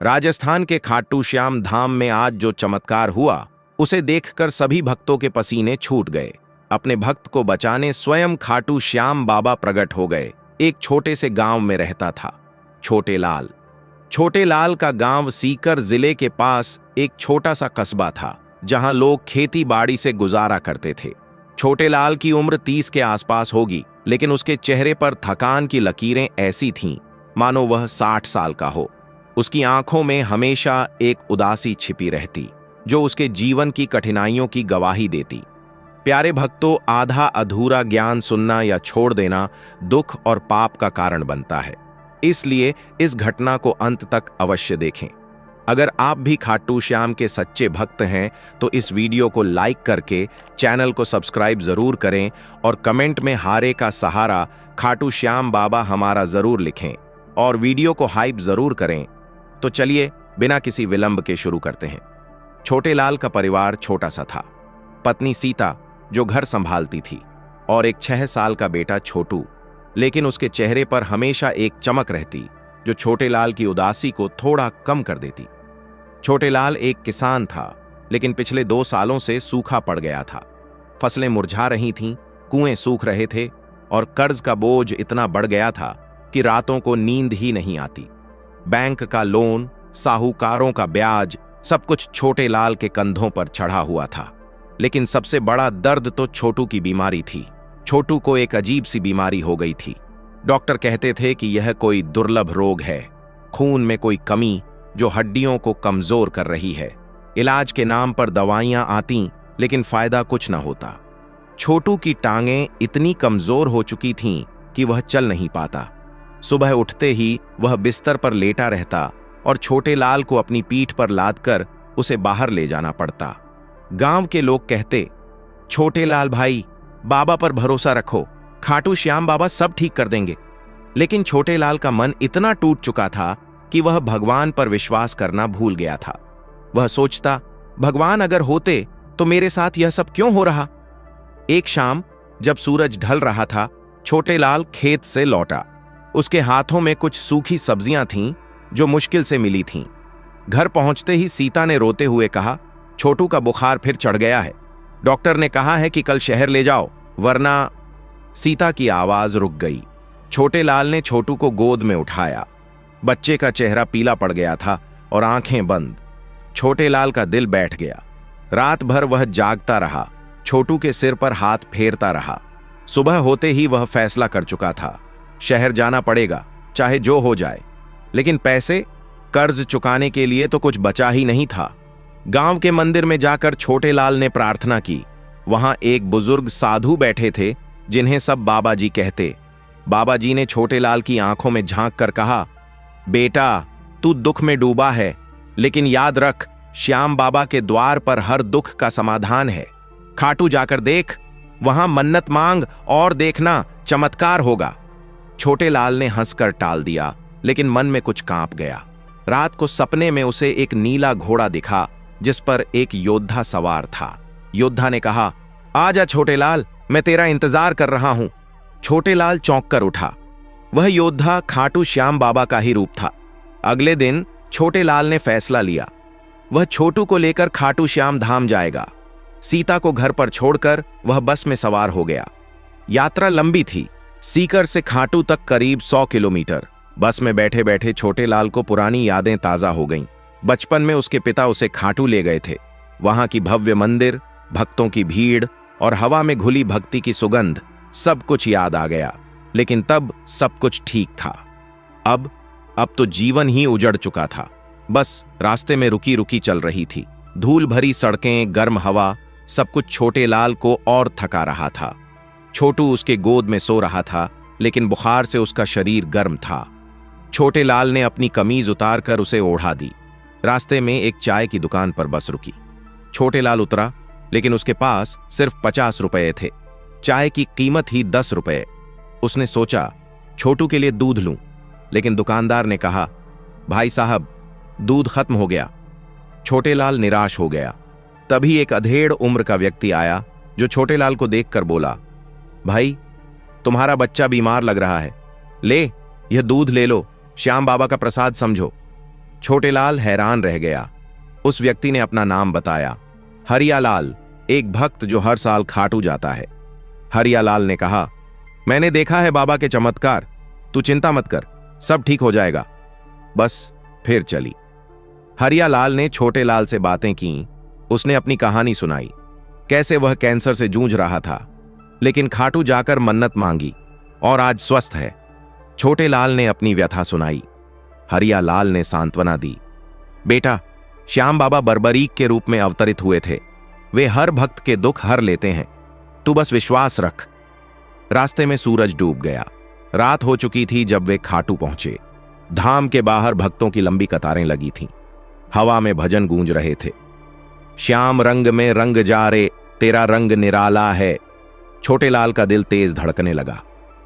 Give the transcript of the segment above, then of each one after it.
राजस्थान के खाटू श्याम धाम में आज जो चमत्कार हुआ, उसे देखकर सभी भक्तों के पसीने छूट गए। अपने भक्त को बचाने स्वयं खाटू श्याम बाबा प्रकट हो गए। एक छोटे से गांव में रहता था छोटे लाल। छोटे लाल का गांव सीकर जिले के पास एक छोटा सा कस्बा था, जहां लोग खेती बाड़ी से गुजारा करते थे। छोटे लाल की उम्र 30 के आसपास होगी, लेकिन उसके चेहरे पर थकान की लकीरें ऐसी थीं मानो वह 60 साल का हो। उसकी आंखों में हमेशा एक उदासी छिपी रहती, जो उसके जीवन की कठिनाइयों की गवाही देती। प्यारे भक्तों, आधा अधूरा ज्ञान सुनना या छोड़ देना दुख और पाप का कारण बनता है। इसलिए इस घटना को अंत तक अवश्य देखें। अगर आप भी खाटू श्याम के सच्चे भक्त हैं तो इस वीडियो को लाइक करके चैनल को सब्सक्राइब जरूर करें और कमेंट में हारे का सहारा खाटू श्याम बाबा हमारा जरूर लिखें और वीडियो को हाइप जरूर करें। तो चलिए बिना किसी विलंब के शुरू करते हैं। छोटे लाल का परिवार छोटा सा था। पत्नी सीता जो घर संभालती थी और एक 6 साल का बेटा छोटू, लेकिन उसके चेहरे पर हमेशा एक चमक रहती जो छोटे लाल की उदासी को थोड़ा कम कर देती। छोटे लाल एक किसान था, लेकिन पिछले 2 सालों से सूखा पड़ गया था। फसलें मुरझा रही थीं, कुएं सूख रहे थे और कर्ज का बोझ इतना बढ़ गया था कि रातों को नींद ही नहीं आती। बैंक का लोन, साहूकारों का ब्याज, सब कुछ छोटे लाल के कंधों पर चढ़ा हुआ था। लेकिन सबसे बड़ा दर्द तो छोटू की बीमारी थी। छोटू को एक अजीब सी बीमारी हो गई थी। डॉक्टर कहते थे कि यह कोई दुर्लभ रोग है, खून में कोई कमी जो हड्डियों को कमजोर कर रही है। इलाज के नाम पर दवाइयां आती, लेकिन फायदा कुछ न होता। छोटू की टांगें इतनी कमजोर हो चुकी थीं कि वह चल नहीं पाता। सुबह उठते ही वह बिस्तर पर लेटा रहता और छोटे लाल को अपनी पीठ पर लादकर उसे बाहर ले जाना पड़ता। गांव के लोग कहते, छोटे लाल भाई, बाबा पर भरोसा रखो, खाटू श्याम बाबा सब ठीक कर देंगे। लेकिन छोटे लाल का मन इतना टूट चुका था कि वह भगवान पर विश्वास करना भूल गया था। वह सोचता, भगवान अगर होते तो मेरे साथ यह सब क्यों हो रहा। एक शाम जब सूरज ढल रहा था, छोटे लाल खेत से लौटा। उसके हाथों में कुछ सूखी सब्जियां थीं जो मुश्किल से मिली थीं। घर पहुंचते ही सीता ने रोते हुए कहा, छोटू का बुखार फिर चढ़ गया है। डॉक्टर ने कहा है कि कल शहर ले जाओ, वरना। सीता की आवाज रुक गई। छोटे लाल ने छोटू को गोद में उठाया। बच्चे का चेहरा पीला पड़ गया था और आंखें बंद। छोटे लाल का दिल बैठ गया। रात भर वह जागता रहा, छोटू के सिर पर हाथ फेरता रहा। सुबह होते ही वह फैसला कर चुका था, शहर जाना पड़ेगा, चाहे जो हो जाए। लेकिन पैसे, कर्ज चुकाने के लिए तो कुछ बचा ही नहीं था। गांव के मंदिर में जाकर छोटे लाल ने प्रार्थना की। वहां एक बुजुर्ग साधु बैठे थे जिन्हें सब बाबा जी कहते। बाबा जी ने छोटे लाल की आंखों में झांक कर कहा, बेटा, तू दुख में डूबा है, लेकिन याद रख, श्याम बाबा के द्वार पर हर दुख का समाधान है। खाटू जाकर देख, वहां मन्नत मांग और देखना चमत्कार होगा। छोटे लाल ने हंसकर टाल दिया, लेकिन मन में कुछ कांप गया। रात को सपने में उसे एक नीला घोड़ा दिखा जिस पर एक योद्धा सवार था। योद्धा ने कहा, आजा छोटे लाल, मैं तेरा इंतजार कर रहा हूं। छोटे लाल चौंक कर उठा। वह योद्धा खाटू श्याम बाबा का ही रूप था। अगले दिन छोटे लाल ने फैसला लिया, वह छोटू को लेकर खाटू श्याम धाम जाएगा। सीता को घर पर छोड़कर वह बस में सवार हो गया। यात्रा लंबी थी, सीकर से खाटू तक करीब 100 किलोमीटर। बस में बैठे बैठे छोटे लाल को पुरानी यादें ताजा हो गईं। बचपन में उसके पिता उसे खाटू ले गए थे। वहां की भव्य मंदिर, भक्तों की भीड़ और हवा में घुली भक्ति की सुगंध, सब कुछ याद आ गया। लेकिन तब सब कुछ ठीक था। अब तो जीवन ही उजड़ चुका था। बस रास्ते में रुकी रुकी चल रही थी। धूल भरी सड़कें, गर्म हवा, सब कुछ छोटे लाल को और थका रहा था। छोटू उसके गोद में सो रहा था, लेकिन बुखार से उसका शरीर गर्म था। छोटे लाल ने अपनी कमीज उतारकर उसे ओढ़ा दी। रास्ते में एक चाय की दुकान पर बस रुकी। छोटे लाल उतरा, लेकिन उसके पास सिर्फ 50 रुपए थे। चाय की कीमत ही 10 रुपए। उसने सोचा, छोटू के लिए दूध लूं, लेकिन दुकानदार ने कहा, भाई साहब, दूध खत्म हो गया। छोटे लाल निराश हो गया। तभी एक अधेड़ उम्र का व्यक्ति आया जो छोटे लाल को देखकर बोला, भाई, तुम्हारा बच्चा बीमार लग रहा है, ले, यह दूध ले लो, श्याम बाबा का प्रसाद समझो। छोटेलाल हैरान रह गया। उस व्यक्ति ने अपना नाम बताया, हरियालाल, एक भक्त जो हर साल खाटू जाता है। हरियालाल ने कहा, मैंने देखा है बाबा के चमत्कार, तू चिंता मत कर, सब ठीक हो जाएगा। बस फिर चली। हरियालाल ने छोटेलाल से बातें की। उसने अपनी कहानी सुनाई, कैसे वह कैंसर से जूझ रहा था, लेकिन खाटू जाकर मन्नत मांगी और आज स्वस्थ है। छोटेलाल ने अपनी व्यथा सुनाई। हरियालाल ने सांत्वना दी, बेटा, श्याम बाबा बर्बरीक के रूप में अवतरित हुए थे। वे हर भक्त के दुख हर लेते हैं, तू बस विश्वास रख। रास्ते में सूरज डूब गया। रात हो चुकी थी जब वे खाटू पहुंचे। धाम के बाहर भक्तों की लंबी कतारें लगी थीं। हवा में भजन गूंज रहे थे। श्याम रंग में रंग जा रे, तेरा रंग निराला है। छोटेलाल का दिल तेज धड़कने लगा।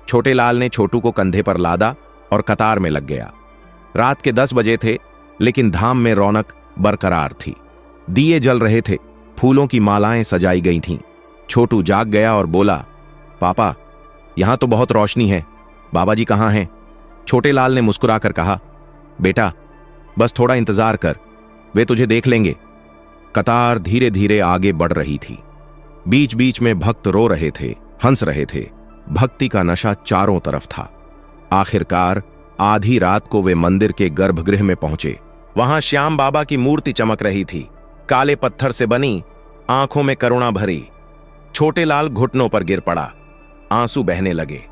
छोटेलाल ने छोटू को कंधे पर लादा और कतार में लग गया। रात के 10 बजे थे, लेकिन धाम में रौनक बरकरार थी। दिए जल रहे थे, फूलों की मालाएं सजाई गई थीं। छोटू जाग गया और बोला, पापा, यहां तो बहुत रोशनी है, बाबा जी कहां हैं? छोटेलाल ने मुस्कुराकर कहा, बेटा, बस थोड़ा इंतजार कर, वे तुझे देख लेंगे। कतार धीरे धीरे आगे बढ़ रही थी। बीच बीच में भक्त रो रहे थे, हंस रहे थे। भक्ति का नशा चारों तरफ था। आखिरकार आधी रात को वे मंदिर के गर्भगृह में पहुंचे। वहां श्याम बाबा की मूर्ति चमक रही थी, काले पत्थर से बनी, आंखों में करुणा भरी। छोटेलाल घुटनों पर गिर पड़ा, आंसू बहने लगे।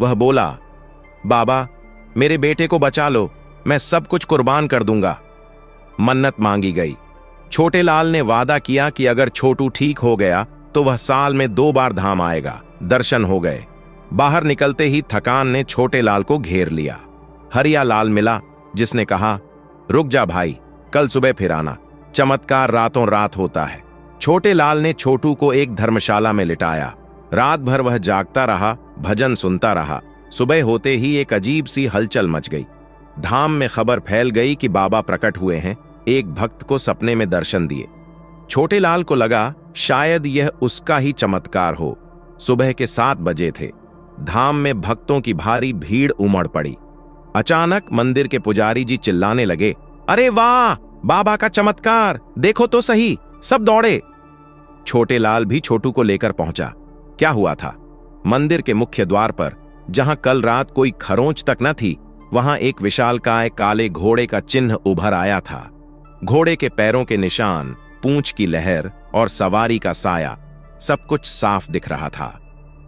वह बोला, बाबा, मेरे बेटे को बचा लो, मैं सब कुछ कुर्बान कर दूंगा। मन्नत मांगी गई। छोटेलाल ने वादा किया कि अगर छोटू ठीक हो गया तो वह साल में 2 बार धाम आएगा। दर्शन हो गए। बाहर निकलते ही थकान ने छोटेलाल को घेर लिया। हरियालाल मिला, जिसने कहा, रुक जा भाई, कल सुबह फिर आना, चमत्कार रातों रात होता है। छोटेलाल ने छोटू को एक धर्मशाला में लिटाया। रात भर वह जागता रहा, भजन सुनता रहा। सुबह होते ही एक अजीब सी हलचल मच गई। धाम में खबर फैल गई कि बाबा प्रकट हुए हैं। एक भक्त को सपने में दर्शन दिए। छोटेलाल को लगा शायद यह उसका ही चमत्कार हो। सुबह के 7 बजे थे। धाम में भक्तों की भारी भीड़ उमड़ पड़ी। अचानक मंदिर के पुजारी जी चिल्लाने लगे, अरे वाह, बाबा का चमत्कार, देखो तो सही। सब दौड़े। छोटेलाल भी छोटू को लेकर पहुंचा। क्या हुआ था? मंदिर के मुख्य द्वार पर, जहां कल रात कोई खरोंच तक न थी, वहां एक विशालकाय काले घोड़े का चिन्ह उभर आया था। घोड़े के पैरों के निशान, पूंछ की लहर और सवारी का साया, सब कुछ साफ दिख रहा था।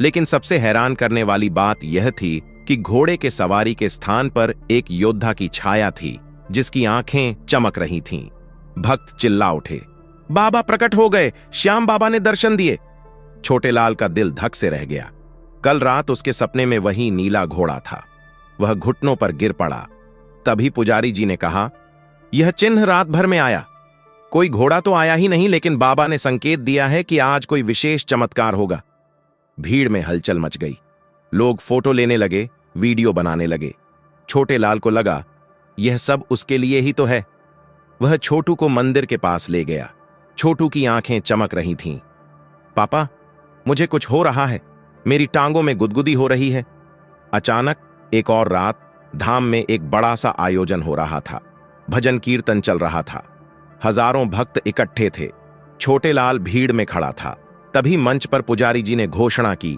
लेकिन सबसे हैरान करने वाली बात यह थी कि घोड़े के सवारी के स्थान पर एक योद्धा की छाया थी, जिसकी आंखें चमक रही थीं। भक्त चिल्ला उठे, बाबा प्रकट हो गए, श्याम बाबा ने दर्शन दिए। छोटेलाल का दिल धक से रह गया। कल रात उसके सपने में वही नीला घोड़ा था। वह घुटनों पर गिर पड़ा। तभी पुजारी जी ने कहा, यह चिन्ह रात भर में आया। कोई घोड़ा तो आया ही नहीं, लेकिन बाबा ने संकेत दिया है कि आज कोई विशेष चमत्कार होगा। भीड़ में हलचल मच गई। लोग फोटो लेने लगे, वीडियो बनाने लगे। छोटेलाल को लगा यह सब उसके लिए ही तो है। वह छोटू को मंदिर के पास ले गया। छोटू की आंखें चमक रही थीं। पापा, मुझे कुछ हो रहा है, मेरी टांगों में गुदगुदी हो रही है। अचानक एक और रात धाम में एक बड़ा सा आयोजन हो रहा था। भजन कीर्तन चल रहा था। हजारों भक्त इकट्ठे थे। छोटेलाल भीड़ में खड़ा था। तभी मंच पर पुजारी जी ने घोषणा की,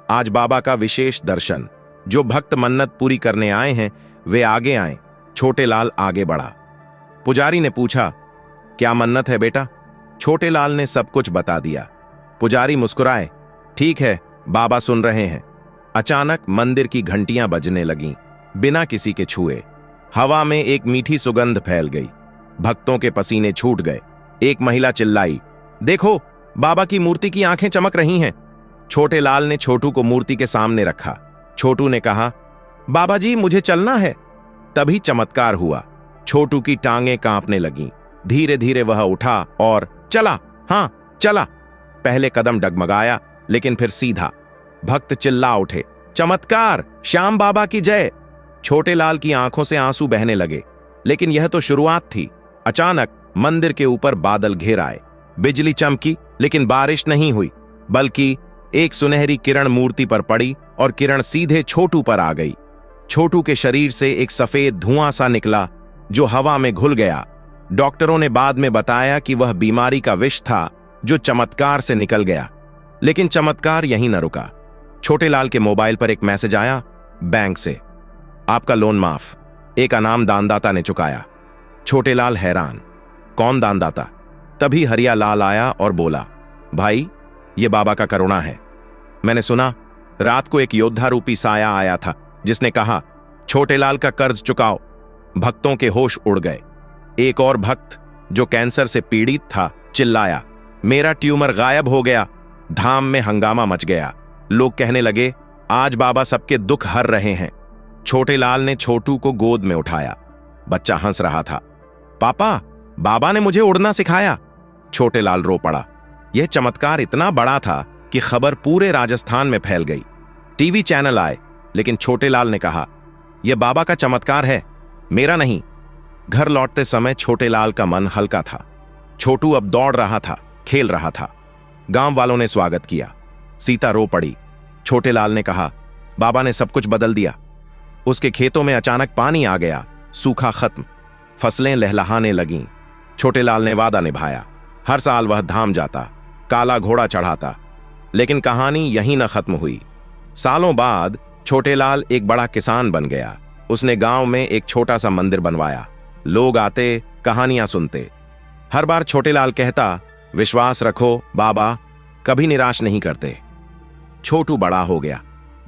आज बाबा का विशेष दर्शन। जो भक्त मन्नत पूरी करने आए हैं वे आगे आए। छोटेलाल आगे बढ़ा। पुजारी ने पूछा, क्या मन्नत है बेटा? छोटेलाल ने सब कुछ बता दिया। पुजारी मुस्कुराए, ठीक है, बाबा सुन रहे हैं। अचानक मंदिर की घंटियां बजने लगीं, बिना किसी के छुए। हवा में एक मीठी सुगंध फैल गई। भक्तों के पसीने छूट गए। एक महिला चिल्लाई, देखो, बाबा की मूर्ति की आंखें चमक रही हैं। छोटेलाल ने छोटू को मूर्ति के सामने रखा। छोटू ने कहा, बाबा जी, मुझे चलना है। तभी चमत्कार हुआ। छोटू की टांगें कांपने लगीं। धीरे धीरे वह उठा और चला। हां, चला। पहले कदम डगमगाया, लेकिन फिर सीधा। भक्त चिल्ला उठे, चमत्कार, श्याम बाबा की जय। छोटेलाल की आंखों से आंसू बहने लगे। लेकिन यह तो शुरुआत थी। अचानक मंदिर के ऊपर बादल घेर आए। बिजली चमकी, लेकिन बारिश नहीं हुई, बल्कि एक सुनहरी किरण मूर्ति पर पड़ी और किरण सीधे छोटू पर आ गई। छोटू के शरीर से एक सफेद धुआं सा निकला। जो हवा में घुल गया। डॉक्टरों ने बाद में बताया कि वह बीमारी का विष था जो चमत्कार से निकल गया। लेकिन चमत्कार यहीं न रुका। छोटेलाल के मोबाइल पर एक मैसेज आया बैंक से, आपका लोन माफ, एक अनाम दानदाता ने चुकाया। छोटेलाल हैरान, कौन दानदाता? तभी हरियालाल आया और बोला, भाई ये बाबा का करुणा है। मैंने सुना रात को एक योद्धा रूपी साया आया था जिसने कहा छोटेलाल का कर्ज चुकाओ। भक्तों के होश उड़ गए। एक और भक्त जो कैंसर से पीड़ित था चिल्लाया, मेरा ट्यूमर गायब हो गया। धाम में हंगामा मच गया। लोग कहने लगे, आज बाबा सबके दुख हर रहे हैं। छोटेलाल ने छोटू को गोद में उठाया। बच्चा हंस रहा था। पापा, बाबा ने मुझे उड़ना सिखाया। छोटेलाल रो पड़ा। यह चमत्कार इतना बड़ा था कि खबर पूरे राजस्थान में फैल गई। टीवी चैनल आए, लेकिन छोटेलाल ने कहा, यह बाबा का चमत्कार है, मेरा नहीं। घर लौटते समय छोटेलाल का मन हल्का था। छोटू अब दौड़ रहा था, खेल रहा था। गांव वालों ने स्वागत किया। सीता रो पड़ी। छोटेलाल ने कहा, बाबा ने सब कुछ बदल दिया। उसके खेतों में अचानक पानी आ गया, सूखा खत्म, फसलें लहलहाने लगीं। छोटेलाल ने वादा निभाया। हर साल वह धाम जाता, काला घोड़ा चढ़ाता। लेकिन कहानी यहीं न खत्म हुई। सालों बाद छोटेलाल एक बड़ा किसान बन गया। उसने गांव में एक छोटा सा मंदिर बनवाया। लोग आते, कहानियां सुनते। हर बार छोटेलाल कहता, विश्वास रखो, बाबा कभी निराश नहीं करते। छोटू बड़ा हो गया,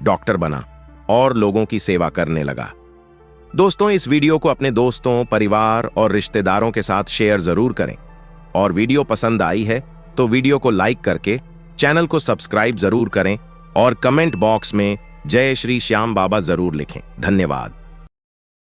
डॉक्टर बना और लोगों की सेवा करने लगा। दोस्तों, इस वीडियो को अपने दोस्तों, परिवार और रिश्तेदारों के साथ शेयर जरूर करें। और वीडियो पसंद आई है तो वीडियो को लाइक करके चैनल को सब्सक्राइब जरूर करें और कमेंट बॉक्स में जय श्री श्याम बाबा जरूर लिखें। धन्यवाद।